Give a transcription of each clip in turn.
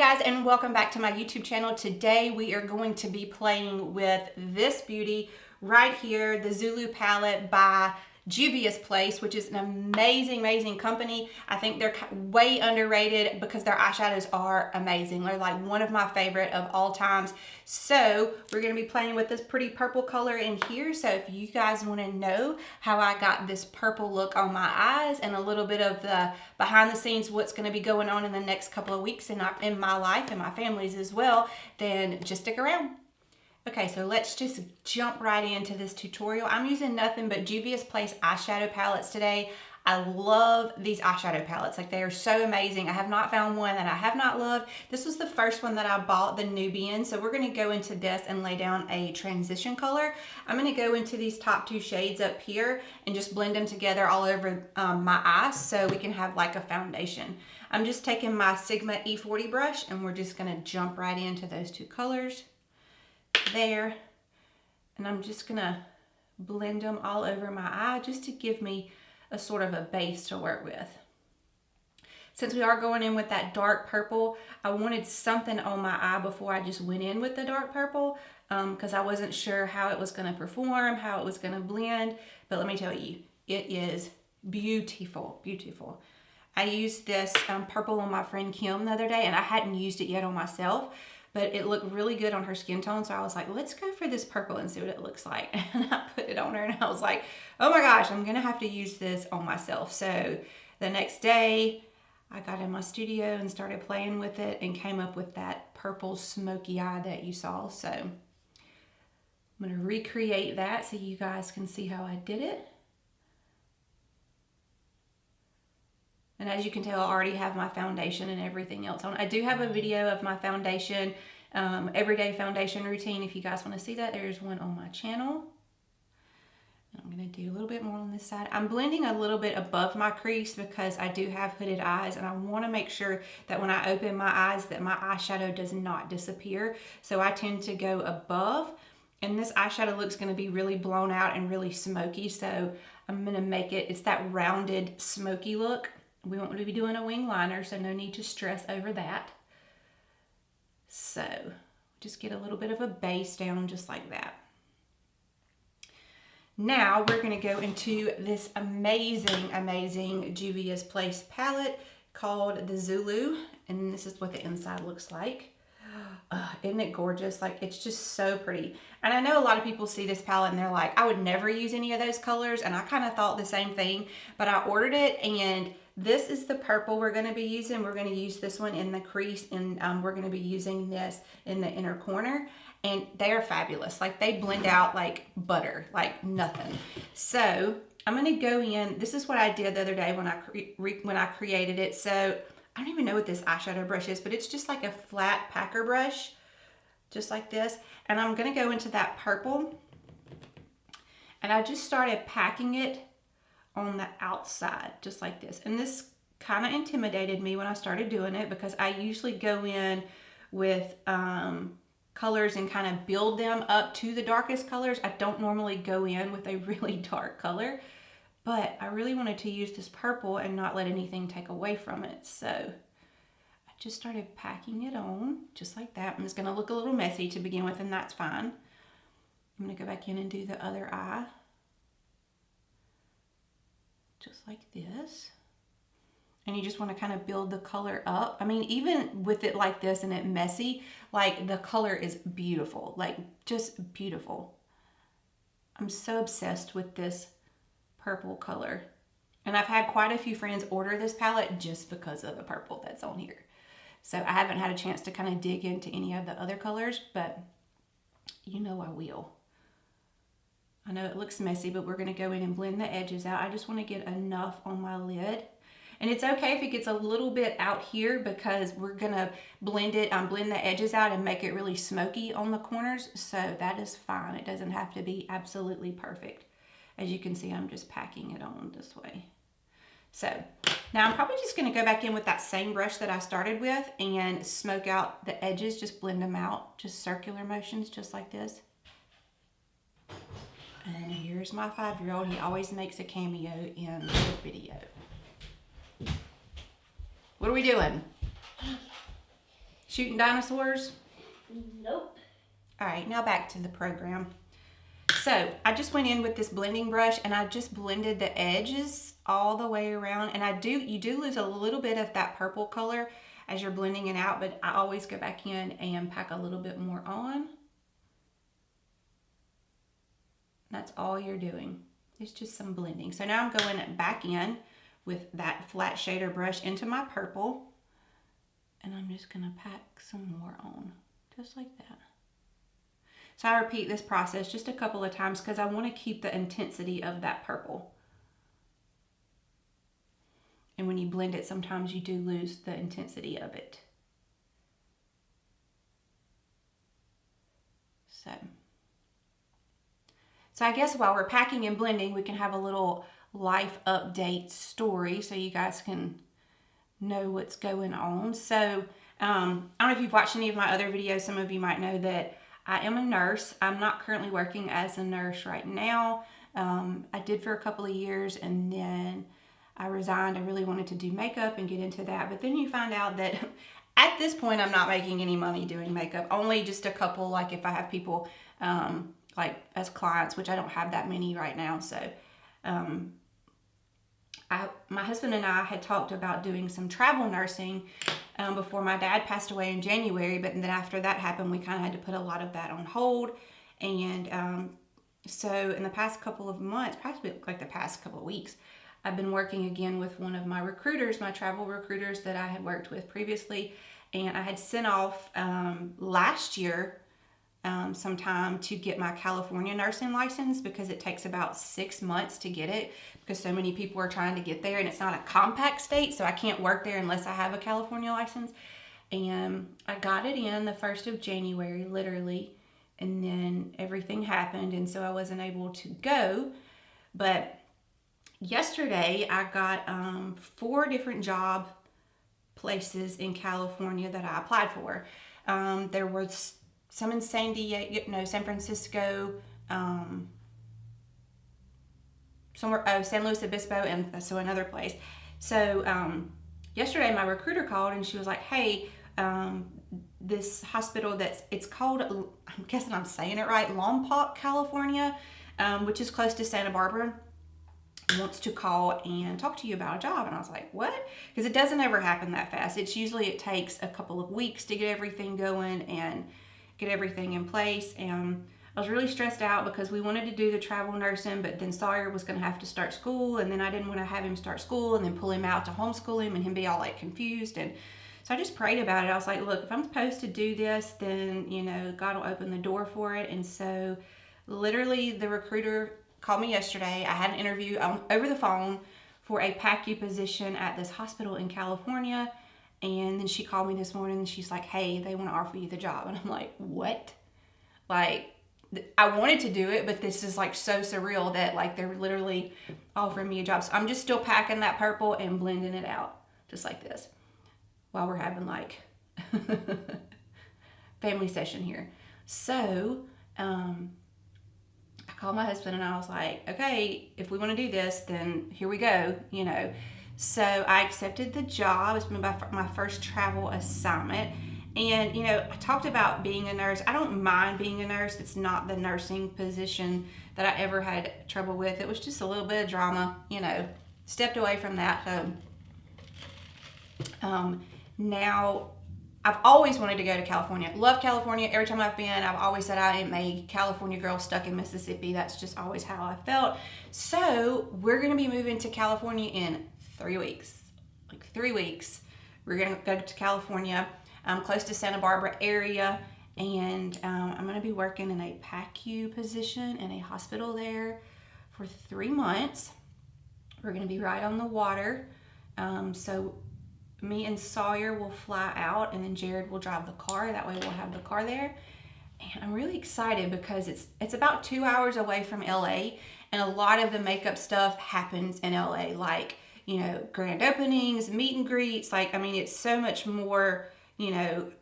guys, and welcome back to my YouTube channel. Today we are going to be playing with this beauty right here, the Zulu palette by Juvia's Place, which is an amazing company. I think they're way underrated because their eyeshadows are amazing. They're like one of my favorite of all times. So we're going to be playing with this pretty purple color in here. So if you guys want to know how I got this purple look on my eyes and a little bit of the behind the scenes, what's going to be going on in the next couple of weeks in my life and my family's as well, then just stick around. Okay, so let's just jump right into this tutorial. I'm using nothing but Juvia's Place eyeshadow palettes today. I love these eyeshadow palettes. Like, they are so amazing. I have not found one that I have not loved. This was the first one that I bought, the Nubian. So we're going to go into this and lay down a transition color. I'm going to go into these top two shades up here and just blend them together all over my eyes so we can have like a foundation. I'm just taking my Sigma E40 brush and we're just going to jump right into those two colors. There, and I'm just gonna blend them all over my eye just to give me a sort of a base to work with. Since we are going in with that dark purple, I wanted something on my eye before I just went in with the dark purple because I wasn't sure how it was going to perform, how it was going to blend, but let me tell you, it is beautiful. I used this purple on my friend Kim the other day, and I hadn't used it yet on myself, but it looked really good on her skin tone. So I was like, let's go for this purple and see what it looks like. And I put it on her and I was like, oh my gosh, I'm gonna have to use this on myself. So the next day I got in my studio and started playing with it and came up with that purple smoky eye that you saw. So I'm gonna recreate that so you guys can see how I did it. And as you can tell, I already have my foundation and everything else on. I do have a video of my foundation, everyday foundation routine. If you guys want to see that, there's one on my channel. And I'm going to do a little bit more on this side. I'm blending a little bit above my crease because I do have hooded eyes, and I want to make sure that when I open my eyes that my eyeshadow does not disappear. So I tend to go above, and this eyeshadow look's going to be really blown out and really smoky. So I'm going to make it, it's that rounded smoky look. We won't be doing a wing liner, so no need to stress over that. So just get a little bit of a base down just like that. Now we're going to go into this amazing Juvia's Place palette called the Zulu, and this is what the inside looks like. Isn't it gorgeous? Like, it's just so pretty. And I know a lot of people see this palette and they're like, I would never use any of those colors, and I kind of thought the same thing, but I ordered it, and this is the purple we're going to be using. We're going to use this one in the crease, and we're going to be using this in the inner corner, and they are fabulous. Like, they blend out like butter, like nothing. So I'm going to go in. This is what I did the other day when I created it. So I don't even know what this eyeshadow brush is, but it's just like a flat packer brush, just like this. And I'm going to go into that purple, and I just started packing it on the outside, just like this. And this kind of intimidated me when I started doing it because I usually go in with colors and kind of build them up to the darkest colors. I don't normally go in with a really dark color, but I really wanted to use this purple and not let anything take away from it. So I just started packing it on just like that. And it's going to look a little messy to begin with, and that's fine. I'm going to go back in and do the other eye. Just like this. And you just want to kind of build the color up. I mean, even with it like this and it messy, like, the color is beautiful, like just beautiful. I'm so obsessed with this purple color. And I've had quite a few friends order this palette just because of the purple that's on here. So I haven't had a chance to kind of dig into any of the other colors, but you know I will. I know it looks messy, but we're going to go in and blend the edges out. I just want to get enough on my lid. And it's okay if it gets a little bit out here because we're going to blend the edges out and make it really smoky on the corners. So that is fine. It doesn't have to be absolutely perfect. As you can see, I'm just packing it on this way. So now I'm probably just going to go back in with that same brush that I started with and smoke out the edges, just blend them out, just circular motions, just like this. And here's my 5-year-old. He always makes a cameo in the video. What are we doing? Shooting dinosaurs? Nope. All right, now back to the program. So I just went in with this blending brush and I just blended the edges all the way around. And you do lose a little bit of that purple color as you're blending it out, but I always go back in and pack a little bit more on. That's all you're doing. It's just some blending. So now I'm going back in with that flat shader brush into my purple. And I'm just gonna pack some more on, just like that. So I repeat this process just a couple of times because I want to keep the intensity of that purple. And when you blend it, sometimes you do lose the intensity of it. So I guess while we're packing and blending, we can have a little life update story so you guys can know what's going on. So I don't know if you've watched any of my other videos. Some of you might know that I am a nurse. I'm not currently working as a nurse right now. I did for a couple of years and then I resigned. I really wanted to do makeup and get into that. But then you find out that at this point, I'm not making any money doing makeup. Only just a couple, like if I have people like as clients, which I don't have that many right now. So my husband and I had talked about doing some travel nursing before my dad passed away in January, but then after that happened, we kind of had to put a lot of that on hold. And so in the past couple of months, probably like the past couple of weeks, I've been working again with one of my recruiters, my travel recruiters that I had worked with previously, and I had sent off last year sometime to get my California nursing license because it takes about 6 months to get it because so many people are trying to get there and it's not a compact state, so I can't work there unless I have a California license. And I got it in the 1st of January, literally, and then everything happened and so I wasn't able to go. But yesterday I got 4 different job places in California that I applied for. There was some in San Francisco, San Luis Obispo, and so another place. So yesterday my recruiter called and she was like, hey, this hospital it's called, I'm guessing I'm saying it right, Lompoc, California, which is close to Santa Barbara, wants to call and talk to you about a job. And I was like, what? Because it doesn't ever happen that fast. It takes a couple of weeks to get everything going and get everything in place. And I was really stressed out because we wanted to do the travel nursing, but then Sawyer was going to have to start school, and then I didn't want to have him start school and then pull him out to homeschool him and him be all like confused. And so I just prayed about it. I was like, look, if I'm supposed to do this, then God will open the door for it. And so literally the recruiter called me yesterday. I had an interview over the phone for a PACU position at this hospital in California. And then she called me this morning and she's like, hey, they want to offer you the job. And I'm like, what? Like, I wanted to do it, but this is like so surreal that like they're literally offering me a job. So I'm just still packing that purple and blending it out just like this while we're having like family session here. So I called my husband and I was like, okay, if we want to do this, then here we go, So I accepted the job. It's been my first travel assignment. And, I talked about being a nurse. I don't mind being a nurse. It's not the nursing position that I ever had trouble with. It was just a little bit of drama, stepped away from that. So now I've always wanted to go to California. Love California. Every time I've been, I've always said I am a California girl stuck in Mississippi. That's just always how I felt. So we're going to be moving to California in 3 weeks. Like 3 weeks. We're going to go to California, close to Santa Barbara area. And I'm going to be working in a PACU position in a hospital there for 3 months. We're going to be right on the water. So me and Sawyer will fly out and then Jared will drive the car. That way we'll have the car there. And I'm really excited because it's about 2 hours away from LA, and a lot of the makeup stuff happens in LA, like, grand openings, meet and greets. It's so much more,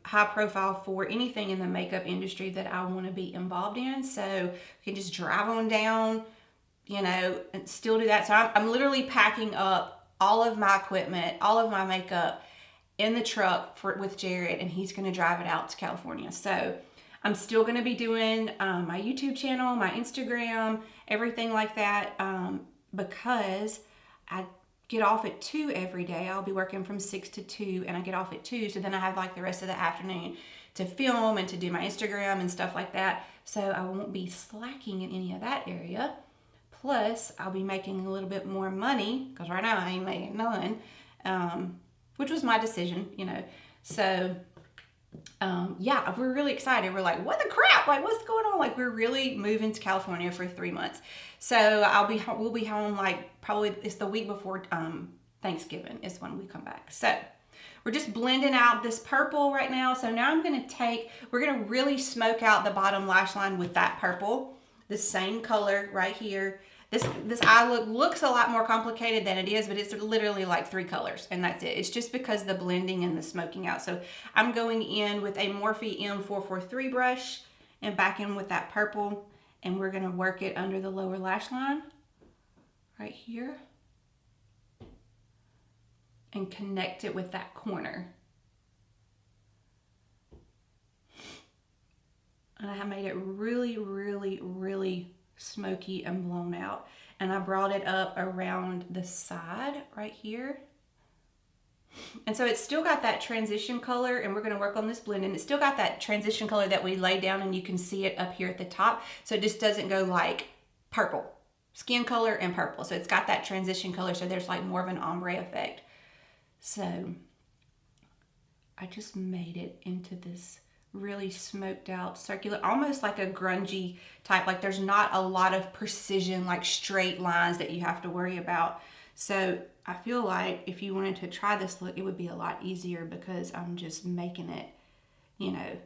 high profile for anything in the makeup industry that I want to be involved in. So we can just drive on down, and still do that. So I'm literally packing up all of my equipment, all of my makeup in the truck with Jared, and he's going to drive it out to California. So I'm still going to be doing my YouTube channel, my Instagram, everything like that, because I get off at 2 every day. I'll be working from 6 to 2, and I get off at 2. So then I have like the rest of the afternoon to film and to do my Instagram and stuff like that. So I won't be slacking in any of that area. Plus, I'll be making a little bit more money, because right now I ain't making none, which was my decision, you know. So, yeah, we're really excited. We're like, what the crap? Like, what's going on? Like, we're really moving to California for 3 months. So we'll be home like probably it's the week before Thanksgiving is when we come back. So we're just blending out this purple right now. So now we're gonna really smoke out the bottom lash line with that purple, the same color right here. This eye look looks a lot more complicated than it is, but it's literally like 3 colors, and that's it. It's just because the blending and the smoking out. So I'm going in with a Morphe M443 brush and back in with that purple, and we're gonna work it under the lower lash line right here and connect it with that corner. And I have made it really, really, really smoky and blown out. And I brought it up around the side right here. And so it's still got that transition color, and we're gonna work on this blend, and it's still got that transition color that we laid down, and you can see it up here at the top. So it just doesn't go like purple, skin color and purple. So it's got that transition color, so there's like more of an ombre effect. So I just made it into this really smoked out circular, almost like a grungy type. Like there's not a lot of precision, like straight lines that you have to worry about. So I feel like if you wanted to try this look, it would be a lot easier because I'm just making it, you know,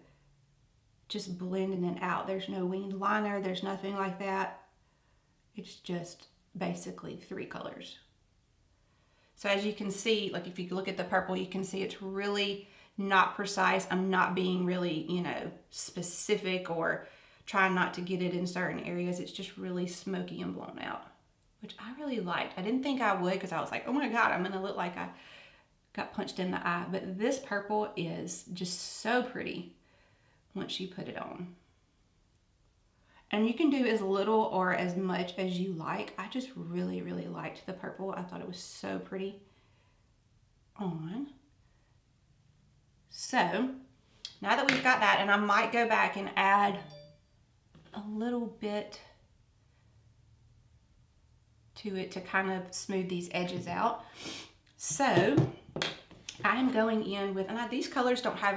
just blending it out. There's no winged liner, there's nothing like that. It's just basically 3 colors. So as you can see, like if you look at the purple, you can see it's really not precise. I'm not being really, you know, specific or trying not to get it in certain areas. It's just really smoky and blown out, which I really liked. I didn't think I would, because I was like, oh my God, I'm gonna look like I got punched in the eye. But this purple is just so pretty once you put it on. And you can do as little or as much as you like. I just really, really liked the purple. I thought it was so pretty on. So now that we've got that, and I might go back and add a little bit to it to kind of smooth these edges out. So I am going in with, and these colors don't have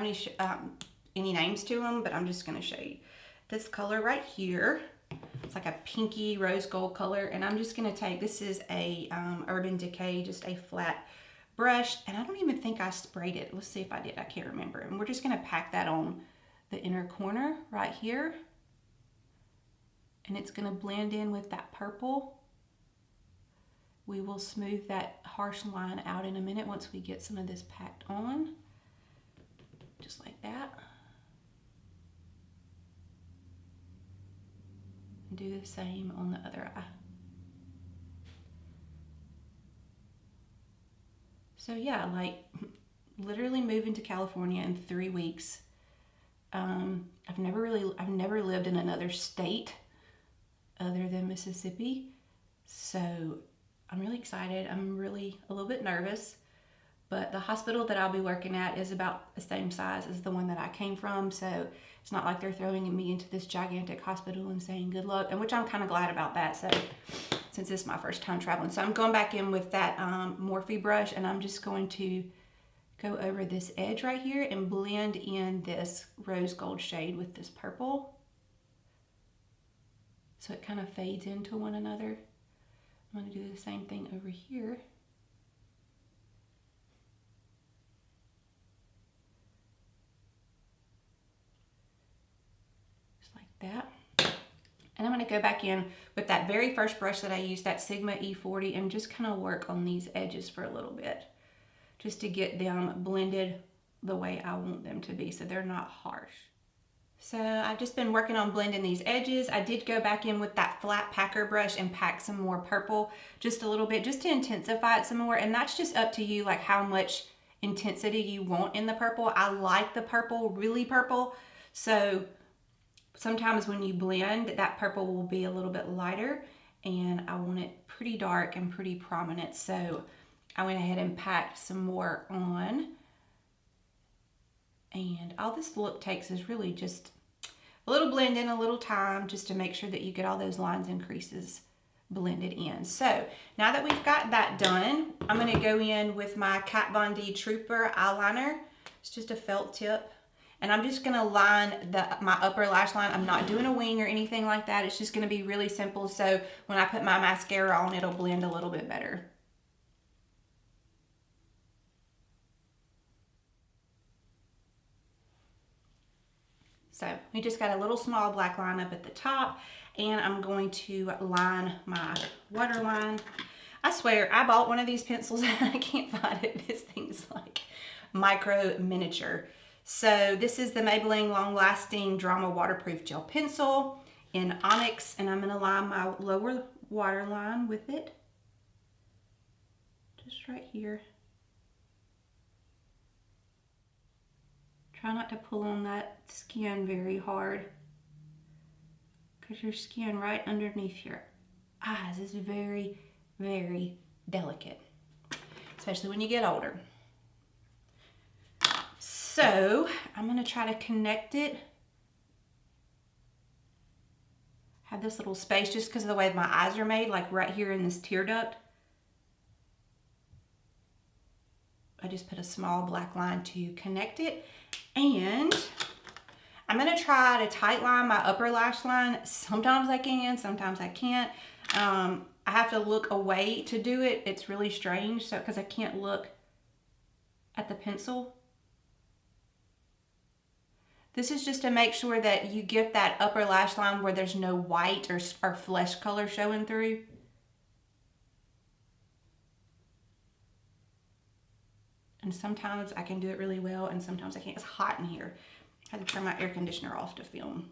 any names to them, but I'm just going to show you. This color right here, it's like a pinky rose gold color, and I'm just going to take, this is a Urban Decay, just a flat brush, and I don't even think I sprayed it. Let's see if I did. I can't remember. And we're just going to pack that on the inner corner right here, and it's going to blend in with that purple. We will smooth that harsh line out in a minute once we get some of this packed on, just like that. And do the same on the other eye. So yeah, like literally moving to California in 3 weeks. I've never lived in another state other than Mississippi. So I'm really excited. I'm really a little bit nervous, but the hospital that I'll be working at is about the same size as the one that I came from. So it's not like they're throwing me into this gigantic hospital and saying good luck, and which I'm kind of glad about that. So since this is my first time traveling. So I'm going back in with that Morphe brush, and I'm just going to go over this edge right here and blend in this rose gold shade with this purple. So it kind of fades into one another. I'm going to do the same thing over here. Just like that. And I'm going to go back in with that very first brush that I used, that Sigma E40, and just kind of work on these edges for a little bit, just to get them blended the way I want them to be so they're not harsh. So I've just been working on blending these edges. I did go back in with that flat packer brush and pack some more purple just a little bit, just to intensify it some more. And that's just up to you, like how much intensity you want in the purple. I like the purple, really purple. So sometimes when you blend, that purple will be a little bit lighter, and I want it pretty dark and pretty prominent. So I went ahead and packed some more on. And all this look takes is really just a little blend in, a little time, just to make sure that you get all those lines and creases blended in. So now that we've got that done, I'm going to go in with my Kat Von D Trooper eyeliner. It's just a felt tip. And I'm just going to line my upper lash line. I'm not doing a wing or anything like that. It's just going to be really simple. So when I put my mascara on, it'll blend a little bit better. So we just got a little small black line up at the top, and I'm going to line my waterline. I swear, I bought one of these pencils and I can't find it. This thing's like micro miniature. So this is the Maybelline Long Lasting Drama Waterproof Gel Pencil in Onyx, and I'm going to line my lower waterline with it. Just right here. Try not to pull on that skin very hard, because your skin right underneath your eyes is very, very delicate, especially when you get older. So I'm going to try to connect it. Have this little space just because of the way my eyes are made, like right here in this tear duct. I just put a small black line to connect it. And I'm going to try to tight line my upper lash line. Sometimes I can, sometimes I can't. I have to look away to do it. It's really strange, so because I can't look at the pencil. This is just to make sure that you get that upper lash line where there's no white or flesh color showing through. And sometimes I can do it really well, and sometimes I can't. It's hot in here. I had to turn my air conditioner off to film.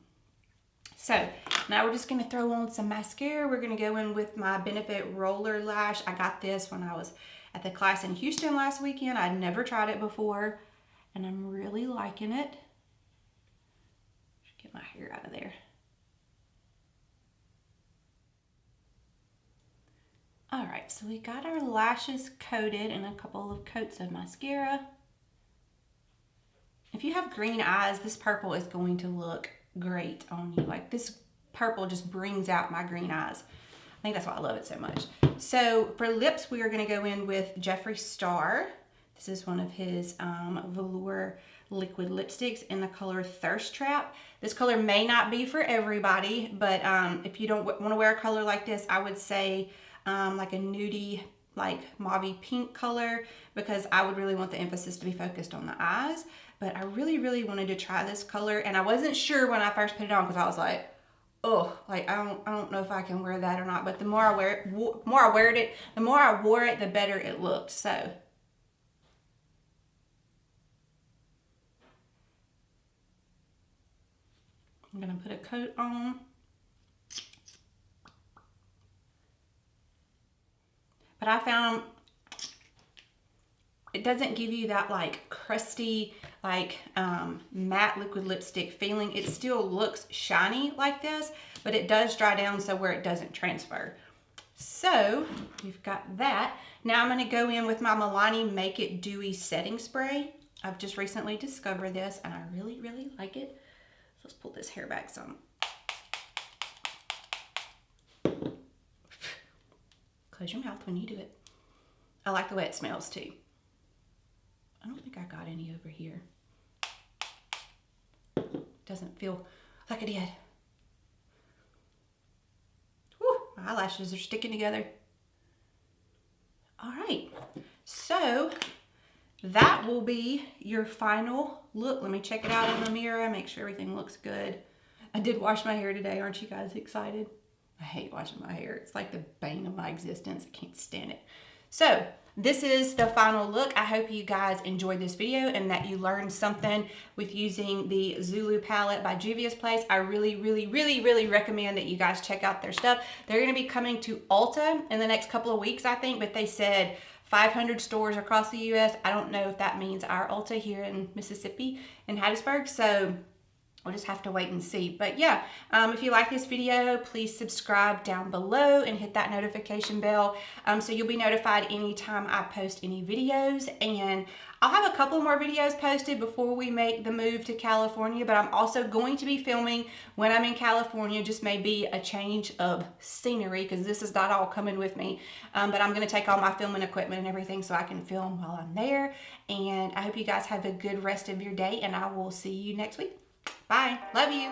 So now we're just going to throw on some mascara. We're going to go in with my Benefit Roller Lash. I got this when I was at the class in Houston last weekend. I'd never tried it before, and I'm really liking it. Get my hair out of there. All right, so we got our lashes coated in a couple of coats of mascara. If you have green eyes, this purple is going to look great on you. Like, this purple just brings out my green eyes. I think that's why I love it so much. So for lips, we are going to go in with Jeffree Star. This is one of his velour liquid lipsticks in the color Thirst Trap. This color may not be for everybody, but if you don't want to wear a color like this, I would say like a nudie, like mauve pink color, because I would really want the emphasis to be focused on the eyes. But I really, really wanted to try this color, and I wasn't sure when I first put it on, because I was like, oh, like I don't know if I can wear that or not. But the more I wore it, the better it looked. So I'm gonna put a coat on. But I found it doesn't give you that like crusty, like matte liquid lipstick feeling. It still looks shiny like this, but it does dry down so where it doesn't transfer. So we've got that. Now I'm going to go in with my Milani Make It Dewy Setting Spray. I've just recently discovered this, and I really, really like it. So let's pull this hair back some. Close your mouth when you do it. I like the way it smells too. I don't think I got any over here. Doesn't feel like I did. Whew, my eyelashes are sticking together. All right, so that will be your final look. Let me check it out in the mirror, make sure everything looks good. I did wash my hair today. Aren't you guys excited? I hate washing my hair. It's like the bane of my existence. I can't stand it. So this is the final look. I hope you guys enjoyed this video and that you learned something with using the Zulu palette by Juvia's Place. I really, really, really, really recommend that you guys check out their stuff. They're going to be coming to Ulta in the next couple of weeks, I think, but they said 500 stores across the U.S. I don't know if that means our Ulta here in Mississippi, in Hattiesburg. So we'll just have to wait and see. But yeah, if you like this video, please subscribe down below and hit that notification bell so you'll be notified anytime I post any videos. And I'll have a couple more videos posted before we make the move to California, but I'm also going to be filming when I'm in California. Just maybe a change of scenery because this is not all coming with me. But I'm going to take all my filming equipment and everything so I can film while I'm there. And I hope you guys have a good rest of your day, and I will see you next week. Bye. Love you.